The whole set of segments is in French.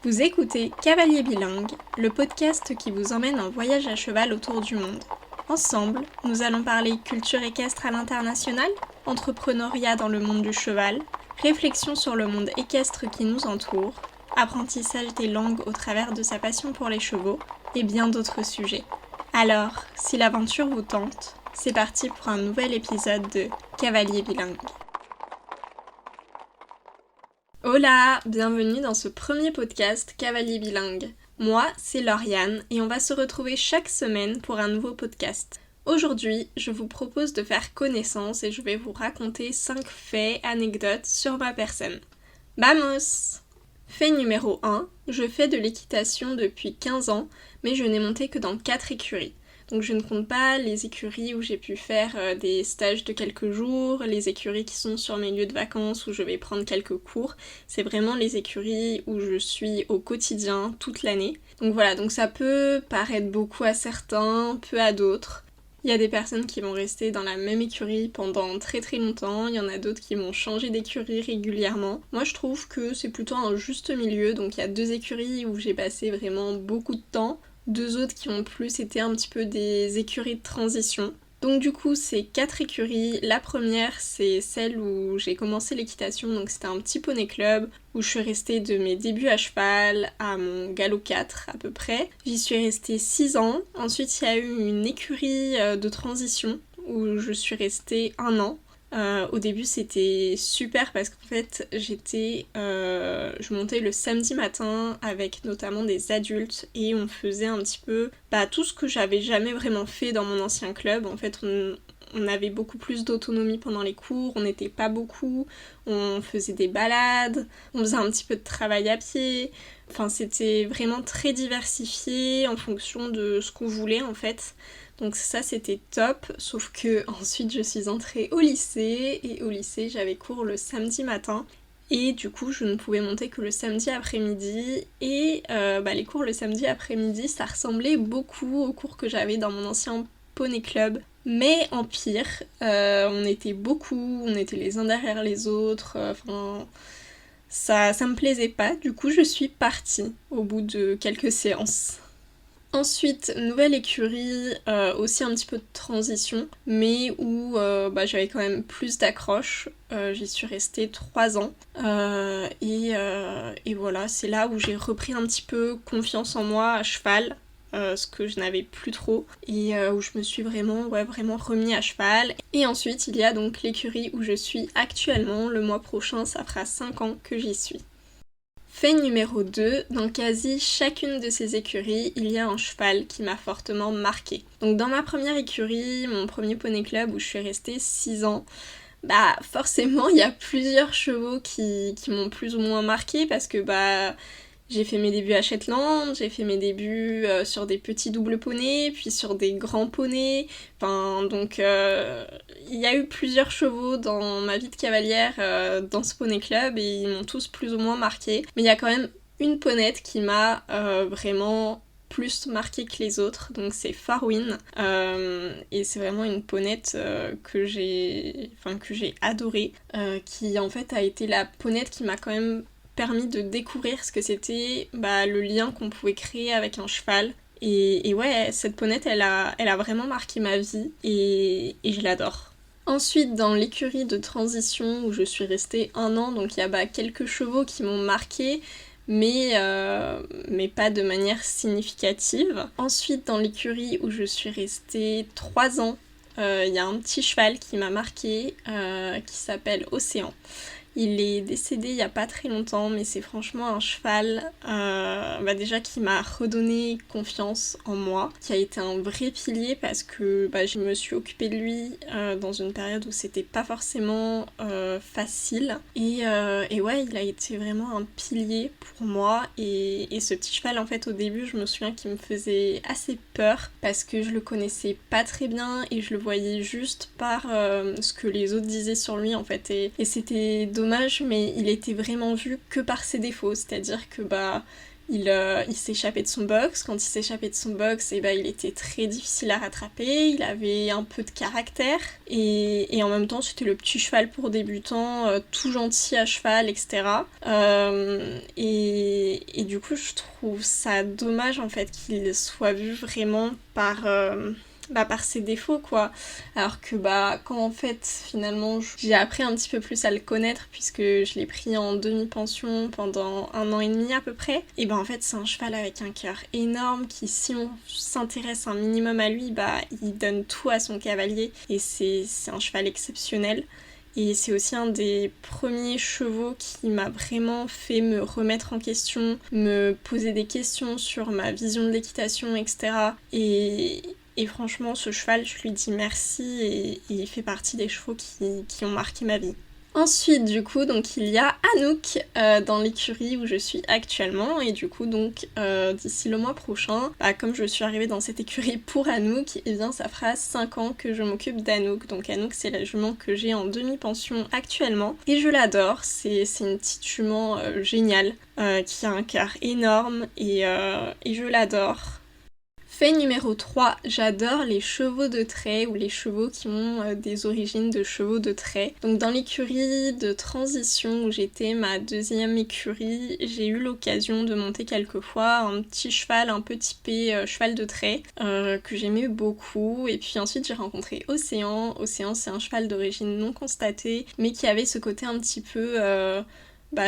Vous écoutez Cavalier Bilingue, le podcast qui vous emmène en voyage à cheval autour du monde. Ensemble, nous allons parler culture équestre à l'international, entrepreneuriat dans le monde du cheval, réflexion sur le monde équestre qui nous entoure, apprentissage des langues au travers de sa passion pour les chevaux, et bien d'autres sujets. Alors, si l'aventure vous tente, c'est parti pour un nouvel épisode de Cavalier Bilingue. Hola, bienvenue dans ce premier podcast Cavalier Bilingue. Moi, c'est Lauriane et on va se retrouver chaque semaine pour un nouveau podcast. Aujourd'hui, je vous propose de faire connaissance et je vais vous raconter 5 faits, anecdotes sur ma personne. Vamos! Fait numéro 1, je fais de l'équitation depuis 15 ans, mais je n'ai monté que dans 4 écuries. Donc je ne compte pas les écuries où j'ai pu faire des stages de quelques jours, les écuries qui sont sur mes lieux de vacances où je vais prendre quelques cours. C'est vraiment les écuries où je suis au quotidien toute l'année. Donc voilà, donc ça peut paraître beaucoup à certains, peu à d'autres. Il y a des personnes qui vont rester dans la même écurie pendant très très longtemps, il y en a d'autres qui vont changer d'écurie régulièrement. Moi je trouve que c'est plutôt un juste milieu, donc il y a 2 écuries où j'ai passé vraiment beaucoup de temps. 2 autres qui ont plus été un petit peu des écuries de transition. Donc du coup, c'est 4 écuries. La première, c'est celle où j'ai commencé l'équitation, donc c'était un petit poney club, où je suis restée de mes débuts à cheval à mon galop 4 à peu près. J'y suis restée 6 ans. Ensuite, il y a eu une écurie de transition, où je suis restée 1 an. Au début c'était super parce qu'en fait je montais le samedi matin avec notamment des adultes et on faisait un petit peu tout ce que j'avais jamais vraiment fait dans mon ancien club. En fait on avait beaucoup plus d'autonomie pendant les cours, on n'était pas beaucoup, on faisait des balades, on faisait un petit peu de travail à pied, enfin c'était vraiment très diversifié en fonction de ce qu'on voulait en fait. Donc ça c'était top, sauf que ensuite je suis entrée au lycée et au lycée j'avais cours le samedi matin et du coup je ne pouvais monter que le samedi après-midi et les cours le samedi après-midi ça ressemblait beaucoup aux cours que j'avais dans mon ancien poney club, mais en pire. On était beaucoup, on était les uns derrière les autres, ça me plaisait pas, du coup je suis partie au bout de quelques séances. Ensuite, nouvelle écurie, aussi un petit peu de transition, mais où j'avais quand même plus d'accroche. J'y suis restée 3 ans. Et voilà, c'est là où j'ai repris un petit peu confiance en moi à cheval, ce que je n'avais plus trop, et où je me suis vraiment remis à cheval. Et ensuite, il y a donc l'écurie où je suis actuellement. Le mois prochain, ça fera 5 ans que j'y suis. Fait numéro 2, dans quasi chacune de ces écuries, il y a un cheval qui m'a fortement marqué. Donc dans ma première écurie, mon premier poney club où je suis restée 6 ans, forcément il y a plusieurs chevaux qui m'ont plus ou moins marqué parce que j'ai fait mes débuts à Shetland, j'ai fait mes débuts sur des petits doubles poneys, puis sur des grands poneys. Donc il y a eu plusieurs chevaux dans ma vie de cavalière dans ce poney club et ils m'ont tous plus ou moins marqué. Mais il y a quand même une ponette qui m'a vraiment plus marqué que les autres, donc c'est Farwin. Et c'est vraiment une ponette que j'ai adorée, qui en fait a été la ponette qui m'a quand même permis de découvrir ce que c'était le lien qu'on pouvait créer avec un cheval. Et ouais, cette ponette, elle a vraiment marqué ma vie et je l'adore. Ensuite, dans l'écurie de transition où je suis restée 1 an, donc il y a quelques chevaux qui m'ont marqué, mais pas de manière significative. Ensuite, dans l'écurie où je suis restée 3 ans, il y a un petit cheval qui m'a marqué, qui s'appelle Océan. Il est décédé il y a pas très longtemps, mais c'est franchement un cheval déjà qui m'a redonné confiance en moi, qui a été un vrai pilier parce que je me suis occupée de lui dans une période où c'était pas forcément facile. Et ouais, il a été vraiment un pilier pour moi. Et ce petit cheval, en fait, au début, je me souviens qu'il me faisait assez peur parce que je le connaissais pas très bien et je le voyais juste par ce que les autres disaient sur lui, en fait. Et c'était dommage, mais il était vraiment vu que par ses défauts, c'est-à-dire que Il s'échappait de son box. Quand il s'échappait de son box, il était très difficile à rattraper. Il avait un peu de caractère. Et en même temps, c'était le petit cheval pour débutants, tout gentil à cheval, etc. Et du coup, je trouve ça dommage en fait qu'il soit vu vraiment par ses défauts quoi. Alors que quand en fait finalement j'ai appris un petit peu plus à le connaître puisque je l'ai pris en demi-pension pendant 1 an et demi à peu près, et en fait c'est un cheval avec un cœur énorme qui, si on s'intéresse un minimum à lui, il donne tout à son cavalier et c'est un cheval exceptionnel. Et c'est aussi un des premiers chevaux qui m'a vraiment fait me remettre en question, me poser des questions sur ma vision de l'équitation, etc. Et franchement, ce cheval, je lui dis merci et il fait partie des chevaux qui ont marqué ma vie. Ensuite, du coup, donc il y a Anouk dans l'écurie où je suis actuellement, et du coup, donc d'ici le mois prochain, comme je suis arrivée dans cette écurie pour Anouk, et bien ça fera 5 ans que je m'occupe d'Anouk. Donc Anouk, c'est la jument que j'ai en demi-pension actuellement, et je l'adore. C'est une petite jument géniale qui a un cœur énorme et je l'adore. Fait numéro 3, j'adore les chevaux de trait ou les chevaux qui ont des origines de chevaux de trait. Donc dans l'écurie de transition où j'étais, ma deuxième écurie, j'ai eu l'occasion de monter quelques fois un petit cheval un peu typé cheval de trait que j'aimais beaucoup. Et puis ensuite j'ai rencontré Océan. Océan, c'est un cheval d'origine non constatée mais qui avait ce côté un petit peu...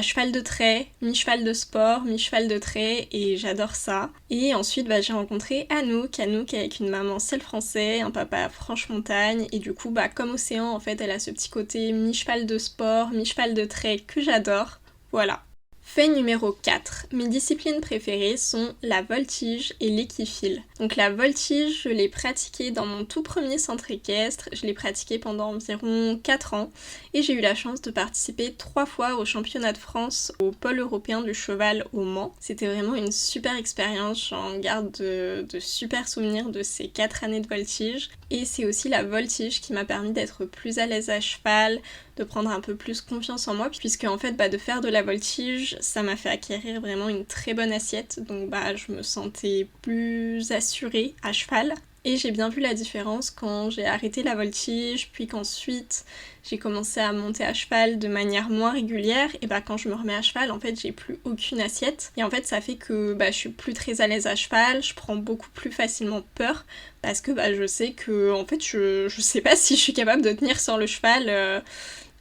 cheval de trait, mi-cheval de sport, mi-cheval de trait, et j'adore ça. Et ensuite j'ai rencontré Anouk avec une maman seul français, un papa franche-montagne, et du coup comme Océan en fait elle a ce petit côté mi-cheval de sport, mi-cheval de trait que j'adore. Voilà. Fait numéro 4. Mes disciplines préférées sont la voltige et l'équifile. Donc la voltige, je l'ai pratiquée dans mon tout premier centre équestre, je l'ai pratiquée pendant environ 4 ans et j'ai eu la chance de participer 3 fois au championnat de France au pôle européen du cheval au Mans. C'était vraiment une super expérience, j'en garde de super souvenirs de ces 4 années de voltige. Et c'est aussi la voltige qui m'a permis d'être plus à l'aise à cheval, de prendre un peu plus confiance en moi, puisque en fait de faire de la voltige, ça m'a fait acquérir vraiment une très bonne assiette, donc je me sentais plus assurée à cheval. Et j'ai bien vu la différence quand j'ai arrêté la voltige, puis qu'ensuite j'ai commencé à monter à cheval de manière moins régulière, et quand je me remets à cheval, en fait j'ai plus aucune assiette, et en fait ça fait que je suis plus très à l'aise à cheval, je prends beaucoup plus facilement peur, parce que je sais que en fait je sais pas si je suis capable de tenir sur le cheval,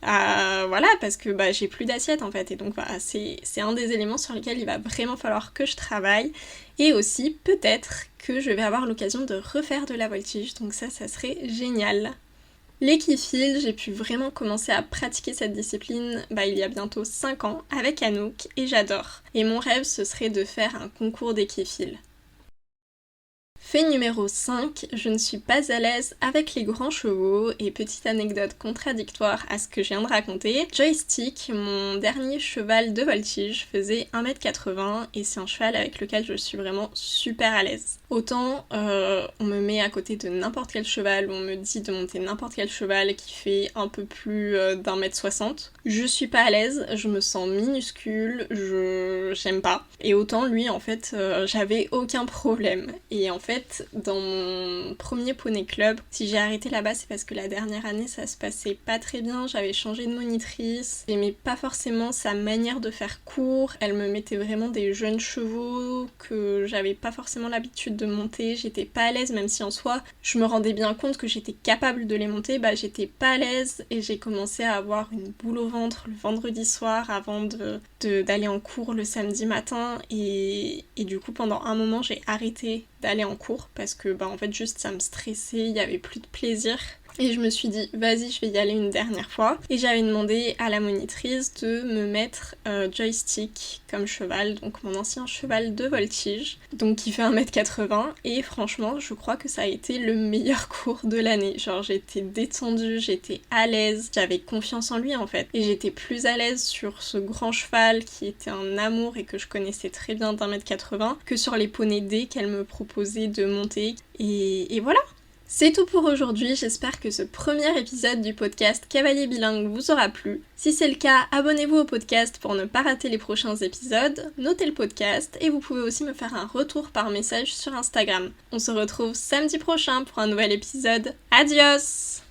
voilà, parce que j'ai plus d'assiette en fait, et donc c'est un des éléments sur lesquels il va vraiment falloir que je travaille, et aussi peut-être que je vais avoir l'occasion de refaire de la voltige, donc ça serait génial. L'équifile, j'ai pu vraiment commencer à pratiquer cette discipline il y a bientôt 5 ans avec Anouk, et j'adore. Et mon rêve, ce serait de faire un concours d'équifile. Fait numéro 5, je ne suis pas à l'aise avec les grands chevaux, et petite anecdote contradictoire à ce que je viens de raconter, Joystick, mon dernier cheval de voltige, faisait 1m80 et c'est un cheval avec lequel je suis vraiment super à l'aise. Autant on me met à côté de n'importe quel cheval, ou on me dit de monter n'importe quel cheval qui fait un peu plus d'1m60, je suis pas à l'aise, je me sens minuscule, j'aime pas. Et autant lui en fait j'avais aucun problème. Et en fait dans mon premier poney club, si j'ai arrêté là-bas c'est parce que la dernière année ça se passait pas très bien, j'avais changé de monitrice, j'aimais pas forcément sa manière de faire court, elle me mettait vraiment des jeunes chevaux que j'avais pas forcément l'habitude de monter, j'étais pas à l'aise, même si en soi je me rendais bien compte que j'étais capable de les monter, j'étais pas à l'aise et j'ai commencé à avoir une boule au ventre le vendredi soir avant d'aller en cours le samedi matin, et du coup pendant un moment j'ai arrêté d'aller en cours parce que en fait juste ça me stressait, il y avait plus de plaisir. Et je me suis dit, vas-y, je vais y aller une dernière fois. Et j'avais demandé à la monitrice de me mettre Joystick comme cheval, donc mon ancien cheval de voltige, donc qui fait 1m80. Et franchement, je crois que ça a été le meilleur cours de l'année. Genre, j'étais détendue, j'étais à l'aise, j'avais confiance en lui en fait. Et j'étais plus à l'aise sur ce grand cheval qui était un amour et que je connaissais très bien d'1m80 que sur les poneys D qu'elle me proposait de monter. Et voilà! C'est tout pour aujourd'hui, j'espère que ce premier épisode du podcast Cavalier Bilingue vous aura plu. Si c'est le cas, abonnez-vous au podcast pour ne pas rater les prochains épisodes, notez le podcast et vous pouvez aussi me faire un retour par message sur Instagram. On se retrouve samedi prochain pour un nouvel épisode. Adios!